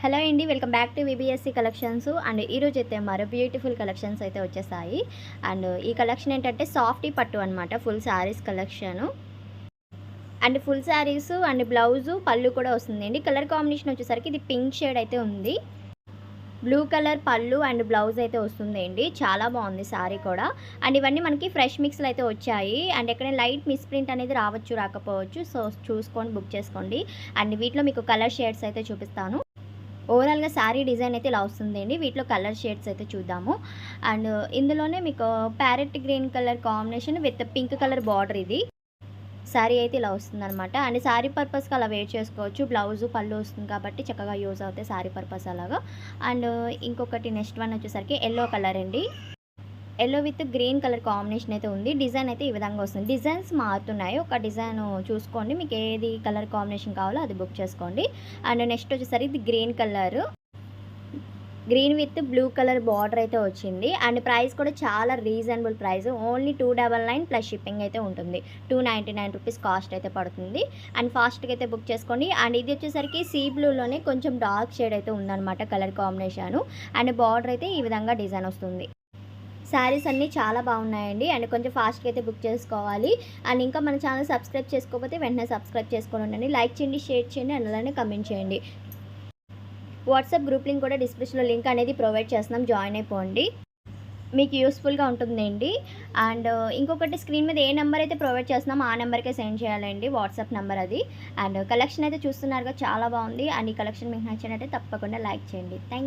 Hello అండి, welcome back to VBSC collections. And ఈరోజు అయితే మరో బ్యూటిఫుల్ కలెక్షన్స్ అయితే వచ్చేసాయి. అండ్ ఈ కలెక్షన్ ఏంటంటే సాఫ్టీ పట్టు అనమాట, full saris collection. And full saris and blouse పళ్ళు కూడా వస్తుందండి. కలర్ కాంబినేషన్ వచ్చేసరికి ఇది పింక్ షేడ్ అయితే ఉంది. బ్లూ కలర్ పళ్ళు అండ్ బ్లౌజ్ అయితే వస్తుందండి. చాలా బాగుంది శారీ కూడా. అండ్ ఇవన్నీ మనకి ఫ్రెష్ మిక్స్లు అయితే వచ్చాయి. అండ్ ఎక్కడైనా లైట్ మిస్ప్రింట్ అనేది రావచ్చు రాకపోవచ్చు, సో చూసుకొని బుక్ చేసుకోండి. అండ్ వీటిలో మీకు కలర్ షేడ్స్ అయితే చూపిస్తాను. ఓవరాల్గా శారీ డిజైన్ అయితే ఇలా వస్తుందండి. వీటిలో కలర్ షేడ్స్ అయితే చూద్దాము. అండ్ ఇందులోనే మీకు parrot green colour combination with pink colour border. ఇది శారీ అయితే ఇలా వస్తుందన్నమాట. అండ్ శారీ పర్పస్కి అలా వేర్ చేసుకోవచ్చు. బ్లౌజు పళ్ళు వస్తుంది కాబట్టి చక్కగా యూజ్ అవుతాయి శారీ పర్పస్ అలాగా. అండ్ ఇంకొకటి నెక్స్ట్ వన్ వచ్చేసరికి ఎల్లో కలర్ అండి. Yellow with green colour combination అయితే ఉంది. డిజైన్ అయితే ఈ విధంగా వస్తుంది. డిజైన్స్ మారుతున్నాయి. ఒక డిజైన్ చూసుకోండి, మీకు ఏది కలర్ కాంబినేషన్ కావాలో అది బుక్ చేసుకోండి. అండ్ నెక్స్ట్ వచ్చేసరికి ఇది green colour, green with blue colour border అయితే వచ్చింది. అండ్ ప్రైస్ కూడా చాలా reasonable price, only 299 plus shipping అయితే ఉంటుంది. 299 రూపీస్ కాస్ట్ అయితే పడుతుంది. అండ్ ఫాస్ట్గా అయితే బుక్ చేసుకోండి. అండ్ ఇది వచ్చేసరికి సీ బ్లూలోనే కొంచెం డార్క్ షేడ్ అయితే ఉందన్నమాట కలర్ కాంబినేషన్. అండ్ బార్డర్ అయితే ఈ విధంగా డిజైన్ వస్తుంది. శారీస్ అన్నీ చాలా బాగున్నాయండి. అండ్ కొంచెం ఫాస్ట్గా అయితే బుక్ చేసుకోవాలి. అండ్ ఇంకా మన ఛానల్ సబ్స్క్రైబ్ చేసుకోకపోతే వెంటనే సబ్స్క్రైబ్ చేసుకొని ఉండండి. లైక్ చేయండి, షేర్ చేయండి, అండ్ అలానే కమెంట్ చేయండి. వాట్సాప్ గ్రూప్ లింక్ కూడా డిస్క్రిప్షన్లో లింక్ అనేది ప్రొవైడ్ చేస్తున్నాం, జాయిన్ అయిపోండి. మీకు యూస్ఫుల్గా ఉంటుందండి. అండ్ ఇంకొకటి, స్క్రీన్ మీద ఏ నెంబర్ అయితే ప్రొవైడ్ చేస్తున్నామో ఆ నెంబర్కే సెండ్ చేయాలండి, వాట్సాప్ నెంబర్ అది. అండ్ కలెక్షన్ అయితే చూస్తున్నారుగా, చాలా బాగుంది. అండ్ ఈ కలెక్షన్ మీకు నచ్చినట్టే తప్పకుండా లైక్ చేయండి. థ్యాంక్